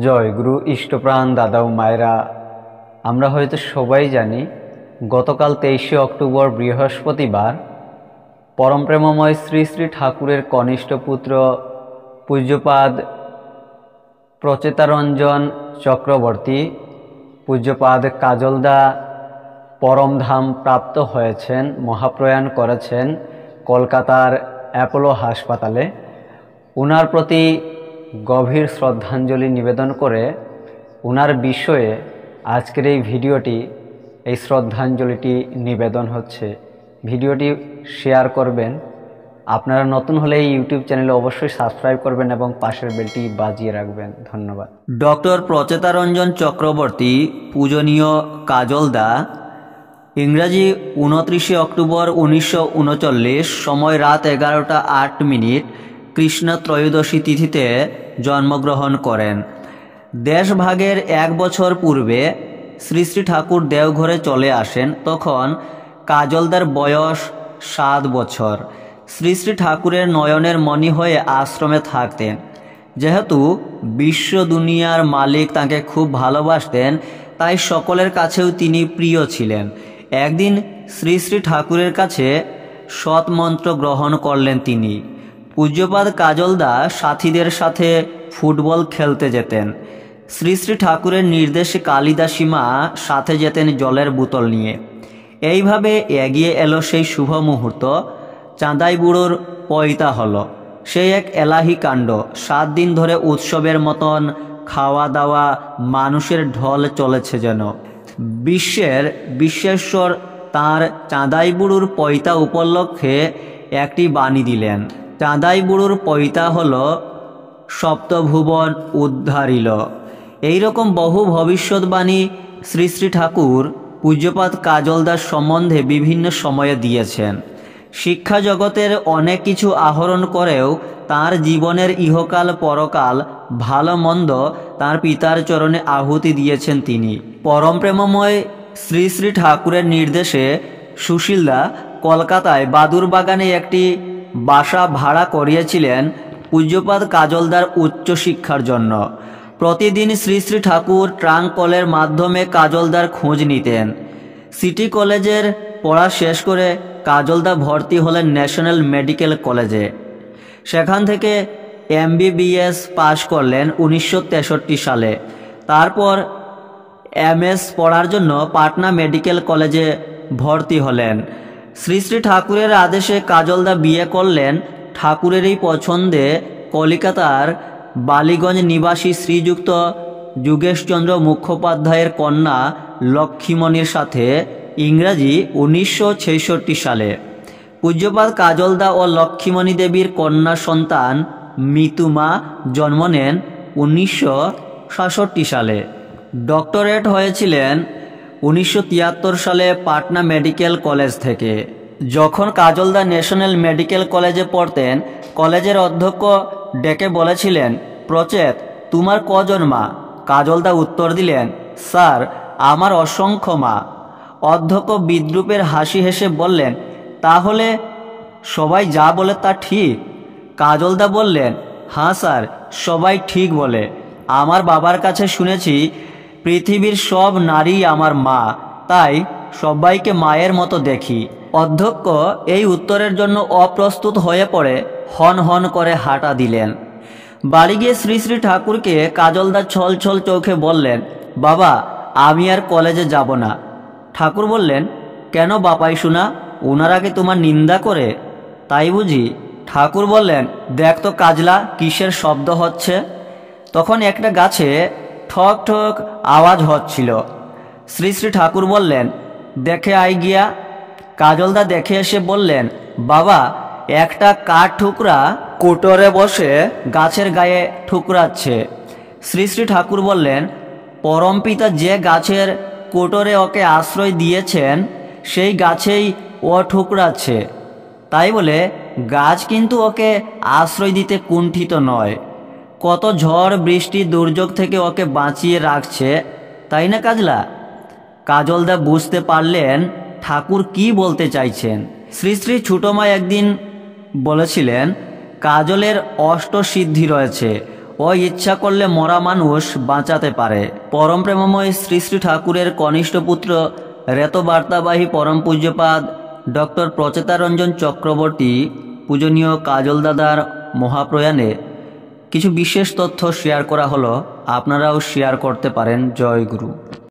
জয় গুরু ইষ্টপ্রাণ দাদা ও মায়েরা, আমরা হয়তো সবাই জানি গতকাল 23শে অক্টোবর বৃহস্পতিবার পরম প্রেমময় শ্রী শ্রী ঠাকুরের কনিষ্ঠ পুত্র পূজ্যপাদ প্রচেতারঞ্জন চক্রবর্তী পূজ্যপাদ কাজলদা পরমধাম প্রাপ্ত হয়েছেন, মহাপ্রয়াণ করেছেন কলকাতার অ্যাপোলো হাসপাতালে। ওনার প্রতি গভীর শ্রদ্ধাঞ্জলি নিবেদন করে ওনার বিষয়ে আজকের এই ভিডিওটি, এই শ্রদ্ধাঞ্জলিটি নিবেদন হচ্ছে। ভিডিওটি শেয়ার করবেন। আপনারা নতুন হলে এই ইউটিউব চ্যানেলে অবশ্যই সাবস্ক্রাইব করবেন এবং পাশের বেলটি বাজিয়ে রাখবেন। ধন্যবাদ। ডক্টর প্রচেতারঞ্জন চক্রবর্তী পূজনীয় কাজলদা ইংরাজি 29শে অক্টোবর 1939, সময় রাত 11টা 8 মিনিট, কৃষ্ণ ত্রয়োদশী তিথিতে জন্মগ্রহণ করেন। দেশভাগের 1 বছর পূর্বে শ্রী শ্রী ঠাকুর দেওঘরে চলে আসেন। তখন কাজলদার বয়স 7 বছর। শ্রী শ্রী ঠাকুরের নয়নের মণি হয়ে আশ্রমে থাকতেন। যেহেতু বিশ্ব দুনিয়ার মালিক তাকে খুব ভালোবাসতেন, তাই সকলের কাছেও তিনি প্রিয় ছিলেন। একদিন শ্রী শ্রী ঠাকুরের কাছে সৎ মন্ত্র গ্রহণ করলেন তিনি। পূজ্যপাদ কাজলদা সাথীদের সাথে ফুটবল খেলতে যেতেন। শ্রী শ্রী ঠাকুরের নির্দেশে কালিদাসীমা সাথে যেতেন জলের বোতল নিয়ে। এইভাবে এগিয়ে এলো সেই শুভ মুহূর্ত। চাঁদাই বুড়োর পয়তা হলো। সেই এক এলাহি কাণ্ড। 7 দিন ধরে উৎসবের মতন খাওয়া দাওয়া, মানুষের ঢল চলেছে যেন। বিশ্বেশ্বর তাঁর চাঁদাই বুড়োর পয়তা উপলক্ষে একটি বাণী দিলেন। চাঁদাই বুড়োর পয়তা হলো সপ্তভুবন উদ্ধারিল। এইরকম বহু ভবিষ্যৎবাণী শ্রী শ্রী ঠাকুর পূজ্যপাদ কাজলদার সম্বন্ধে বিভিন্ন সময়ে দিয়েছেন। শিক্ষা জগতের অনেক কিছু আহরণ করেও তার জীবনের ইহকাল পরকাল ভালো মন্দ তার পিতার চরণে আহুতি দিয়েছেন তিনি। পরম প্রেমময় শ্রী শ্রী ঠাকুরের নির্দেশে সুশীলদা কলকাতায় বাদুরবাগানে একটি বাসা ভাড়া করিয়েছিলেন পূজ্যপাদ কাজলদার উচ্চশিক্ষার জন্য। প্রতিদিন শ্রী শ্রী ঠাকুর ট্রাঙ্ক কলের মাধ্যমে কাজলদার খোঁজ নিতেন। সিটি কলেজের পড়া শেষ করে কাজলদা ভর্তি হলেন ন্যাশনাল মেডিকেল কলেজে। সেখান থেকে MBBS পাশ করলেন 1963 সালে। তারপর MS পড়ার জন্য পাটনা মেডিকেল কলেজে ভর্তি হলেন। শ্রী শ্রী ঠাকুরের আদেশে কাজলদা বিয়ে করলেন ঠাকুরেরই পছন্দে কলিকাতার বালিগঞ্জ নিবাসী শ্রীযুক্ত যোগেশচন্দ্র মুখোপাধ্যায়ের কন্যা লক্ষ্মীমণির সাথে ইংরাজি 1966 সালে। পূজ্যপাদ কাজলদা ও লক্ষ্মীমণি দেবীর কন্যা সন্তান মিতুমা জন্ম নেন 1966 সালে। ডক্টরেট হয়েছিলেন 1973 সালে পাটনা মেডিকেল কলেজ থেকে। যখন কাজলদা ন্যাশনাল মেডিকেল কলেজে পড়তেন, কলেজের অধ্যক্ষ ডেকে বলেছিলেন, প্রচেত, তোমার কজন মা? কাজলদা উত্তর দিলেন, স্যার, আমার অসংখ্য মা। অধ্যক্ষ বিদ্রূপের হাসি হেসে বললেন, তাহলে সবাই যা বলে তা ঠিক? কাজলদা বললেন, হ্যাঁ স্যার, সবাই ঠিক বলে। আমার বাবার কাছে শুনেছি পৃথিবীর সব নারী আমার মা, তাই সবাইকে মায়ের মতো দেখি। অধ্যক্ষ এই উত্তরের জন্য অপ্রস্তুত হয়ে পড়ে হন হন করে হাঁটা দিলেন। বাড়ি গিয়ে শ্রী শ্রী ঠাকুরকে কাজলদা ছল ছল চোখে বললেন, বাবা, আমি আর কলেজে যাব না। ঠাকুর বললেন, কেন বাপাই শোনা? ওনারা কি তোমার নিন্দা করে? তাই বুঝি? ঠাকুর বললেন, দেখ তো কাজলা, কিসের শব্দ হচ্ছে? তখন একটা গাছে ঠক ঠক আওয়াজ হচ্ছিল। শ্রী শ্রী ঠাকুর বললেন, দেখে আই গিয়া। কাজলদা দেখে এসে বললেন, বাবা, একটা কাঠ ঠুকরা কোটরে বসে গাছের গায়ে ঠুকরাচ্ছে। শ্রী শ্রী ঠাকুর বললেন, পরমপিতা যে গাছের কোটরে ওকে আশ্রয় দিয়েছেন সেই গাছেই ও ঠুকরাচ্ছে। তাই বলে গাছ কিন্তু ওকে আশ্রয় দিতে কুণ্ঠিত নয়। কত ঝড় বৃষ্টি দুর্যোগ থেকে ওকে বাঁচিয়ে রাখছে, তাই না কাজলা? কাজলদা বুঝতে পারলেন ঠাকুর কি বলতে চাইছেন। শ্রী শ্রী ছোটমা একদিন বলেছিলেন, কাজলের অষ্টসিদ্ধি রয়েছে, ও ইচ্ছা করলে মরা মানুষ বাঁচাতে পারে। পরম প্রেমময় শ্রী শ্রী ঠাকুরের কনিষ্ঠ পুত্র রেতবার্তাবাহী পরম পূজ্যপাদ ডক্টর প্রচেতারঞ্জন চক্রবর্তী পূজনীয় কাজল দাদার মহাপ্রয়াণে কিছু বিশেষ তথ্য শেয়ার করা হলো, আপনারাও শেয়ার করতে পারেন। জয় গুরু।